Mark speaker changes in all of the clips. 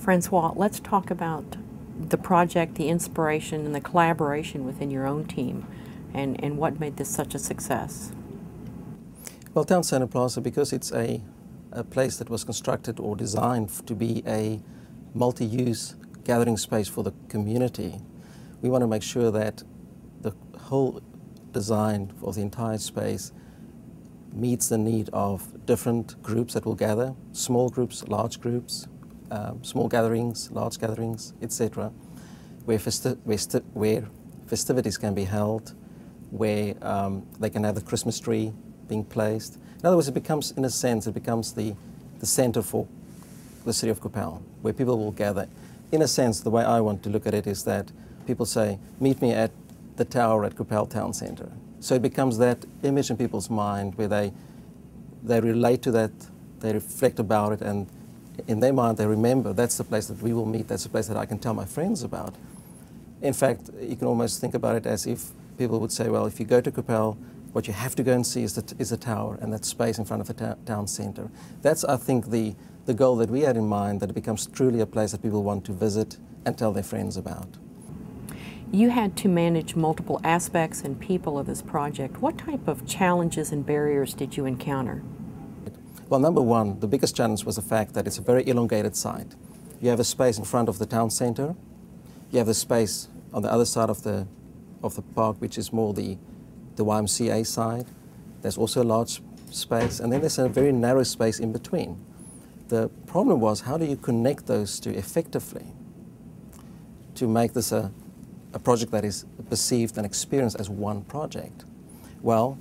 Speaker 1: Francois, let's talk about the project, the inspiration, and the collaboration within your own team, and what made this such a success.
Speaker 2: Well, Town Center Plaza, because it's a place that was constructed or designed to be a multi-use gathering space for the community, we want to make sure that the whole design of the entire space meets the need of different groups that will gather, small groups, large groups, small gatherings, large gatherings, etc., where festivities can be held, where they can have the Christmas tree being placed. In other words, it becomes, in a sense, it becomes the center for the city of Coppell, where people will gather. In a sense, the way I want to look at it is that people say, meet me at the tower at Coppell Town Centre. So it becomes that image in people's mind where they relate to that, they reflect about it, and in their mind they remember that's the place that we will meet, that's the place that I can tell my friends about. In fact, you can almost think about it as if people would say, well, if you go to Coppell, what you have to go and see is the tower and that space in front of the town centre. That's, I think, the goal that we had in mind, that it becomes truly a place that people want to visit and tell their friends about.
Speaker 1: You had to manage multiple aspects and people of this project. What type of challenges and barriers did you encounter?
Speaker 2: Well, number one, the biggest challenge was the fact that it's a very elongated site. You have a space in front of the town centre. You have the space on the other side of the park, which is more the YMCA side. There's also a large space, and then there's a very narrow space in between. The problem was, how do you connect those two effectively to make this a project that is perceived and experienced as one project? Well,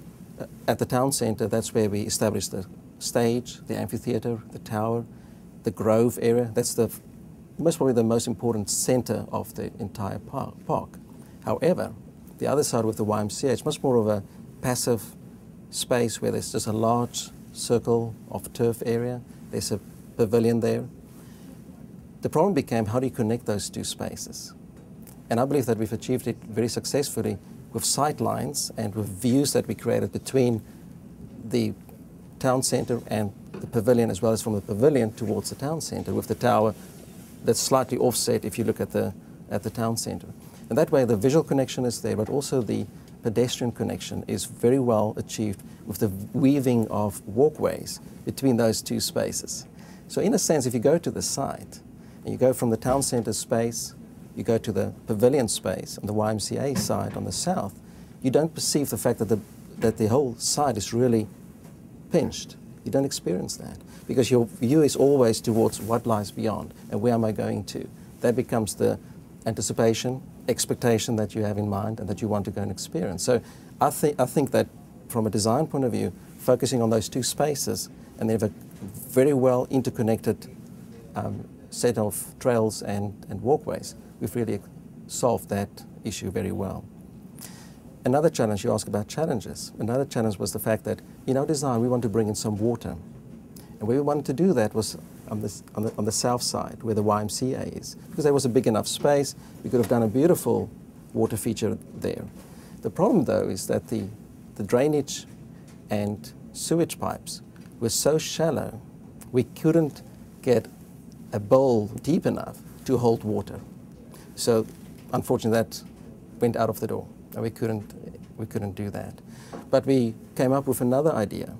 Speaker 2: at the town centre, that's where we established the stage, the amphitheatre, the tower, the grove area. That's most probably the most important centre of the entire park. However, the other side with the YMCA, it's much more of a passive space where there's just a large circle of turf area. There's a pavilion there. The problem became, how do you connect those two spaces? And I believe that we've achieved it very successfully with sight lines and with views that we created between the town centre and the pavilion, as well as from the pavilion towards the town centre, with the tower that's slightly offset if you look at the town centre. And that way the visual connection is there, but also the pedestrian connection is very well achieved with the weaving of walkways between those two spaces. So in a sense, if you go to the site, and you go from the town centre space, you go to the pavilion space on the YMCA side on the south, you don't perceive the fact that the whole site is really pinched. You don't experience that, because your view is always towards what lies beyond and where am I going to. That becomes the anticipation, expectation that you have in mind and that you want to go and experience. So I think that from a design point of view, focusing on those two spaces, and they have a very well interconnected set of trails and walkways, we've really solved that issue very well. Another challenge, you ask about challenges, another challenge was the fact that in our design we want to bring in some water. And where we wanted to do that was on the south side, where the YMCA is, because there was a big enough space. We could have done a beautiful water feature there. The problem, though, is that the drainage and sewage pipes were so shallow, we couldn't get a bowl deep enough to hold water. So, unfortunately, that went out of the door, and we couldn't do that. But we came up with another idea.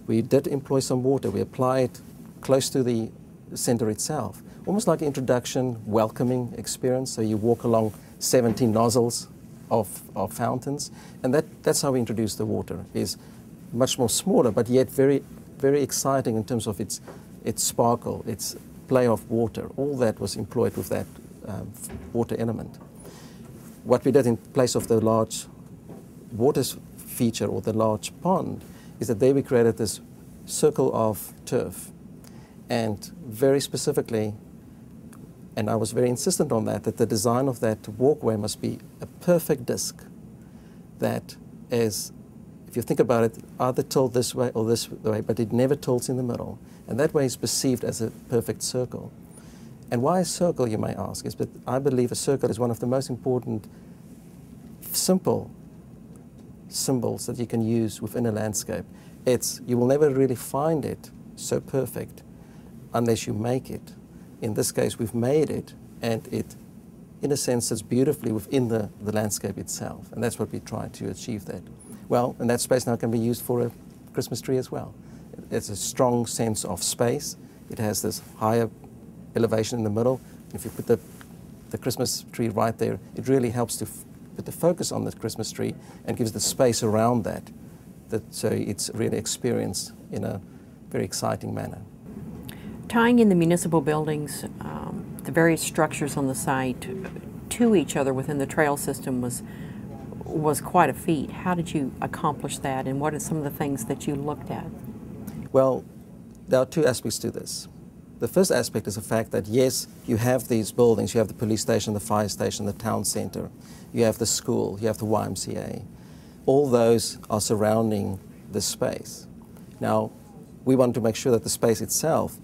Speaker 2: We did employ some water. We applied close to the centre itself, almost like an introduction, welcoming experience. So you walk along 17 nozzles of fountains, and that's how we introduce the water. Is much more smaller, but yet very, very exciting in terms of its sparkle, its play of water. All that was employed with that water element. What we did in place of the large water feature or the large pond is that there we created this circle of turf, and very specifically, and I was very insistent on that the design of that walkway must be a perfect disc that is, if you think about it, either tilted this way or this way, but it never tilts in the middle, and that way is perceived as a perfect circle. And why a circle, you may ask, is that I believe a circle is one of the most important simple symbols that you can use within a landscape. You will never really find it so perfect unless you make it. in this case, we've made it, and it, in a sense, sits beautifully within the landscape itself. And that's what we try to achieve that. Well, and that space now can be used for a Christmas tree as well. It's a strong sense of space. It has this higher elevation in the middle. If you put the Christmas tree right there, it really helps to put the focus on the Christmas tree and gives the space around that so it's really experienced in a very exciting manner.
Speaker 1: Tying in the municipal buildings, the various structures on the site to each other within the trail system was quite a feat. How did you accomplish that, and what are some of the things that you looked at?
Speaker 2: Well, there are two aspects to this. The first aspect is the fact that, yes, you have these buildings. You have the police station, the fire station, the town center. You have the school. You have the YMCA. All those are surrounding this space. Now, we want to make sure that the space itself,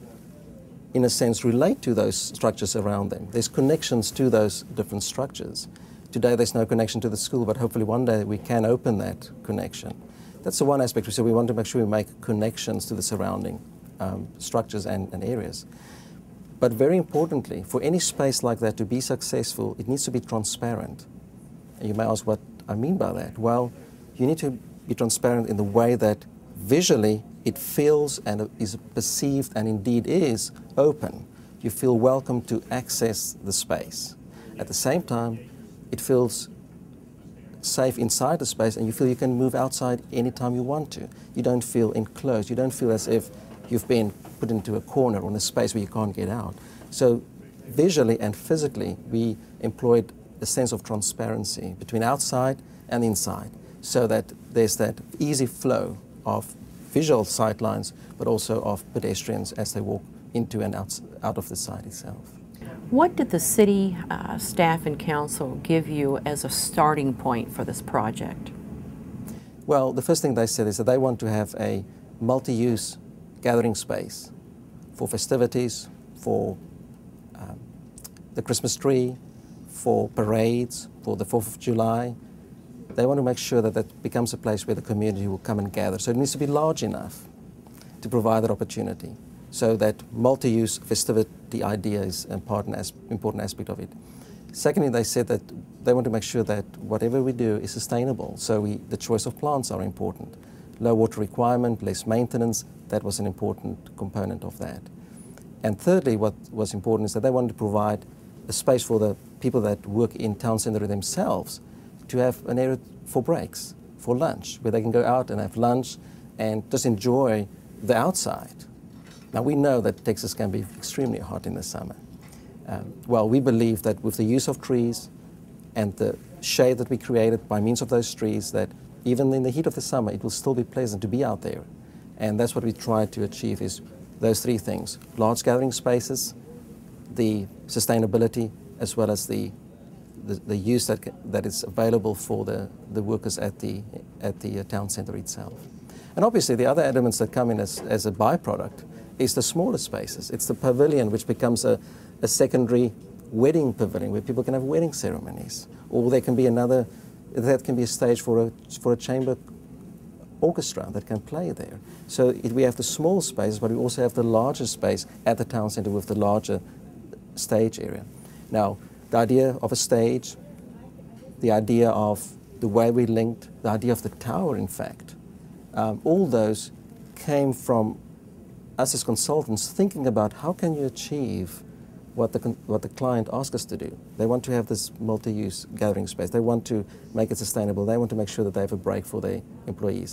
Speaker 2: in a sense, relate to those structures around them. There's connections to those different structures. Today, there's no connection to the school, but hopefully one day we can open that connection. That's the one aspect. So we want to make sure we make connections to the surrounding structures and areas. But very importantly, for any space like that to be successful, it needs to be transparent. And you may ask what I mean by that. Well, you need to be transparent in the way that visually it feels and is perceived and indeed is open. You feel welcome to access the space. At the same time, it feels safe inside the space, and you feel you can move outside anytime you want to. You don't feel enclosed. You don't feel as if you've been put into a corner or in a space where you can't get out. So visually and physically, we employed a sense of transparency between outside and inside, so that there's that easy flow of visual sightlines, but also of pedestrians as they walk into and out of the site itself.
Speaker 1: What did the city staff and council give you as a starting point for this project?
Speaker 2: Well, the first thing they said is that they want to have a multi-use gathering space for festivities, for the Christmas tree, for parades, for the 4th of July. They want to make sure that that becomes a place where the community will come and gather. So it needs to be large enough to provide that opportunity. So that multi-use festivity idea is an important aspect of it. Secondly, they said that they want to make sure that whatever we do is sustainable. So the choice of plants are important. Low water requirement, less maintenance, that was an important component of that. And thirdly, what was important is that they wanted to provide a space for the people that work in town center themselves to have an area for breaks, for lunch, where they can go out and have lunch and just enjoy the outside. Now, we know that Texas can be extremely hot in the summer. Well, we believe that with the use of trees and the shade that we created by means of those trees, that even in the heat of the summer, it will still be pleasant to be out there. And that's what we try to achieve, is those three things: large gathering spaces, the sustainability, as well as the use that is available for the workers at the town center itself. And obviously, the other elements that come in as a byproduct is the smaller spaces. It's the pavilion, which becomes a secondary wedding pavilion where people can have wedding ceremonies, or there can be that can be a stage for a chamber orchestra that can play there. So we have the small spaces, but we also have the larger space at the town center with the larger stage area. Now, the idea of a stage, the idea of the way we linked, the idea of the tower, in fact, all those came from us as consultants thinking about how can you achieve what the client asks us to do. They want to have this multi-use gathering space. They want to make it sustainable. They want to make sure that they have a break for their employees.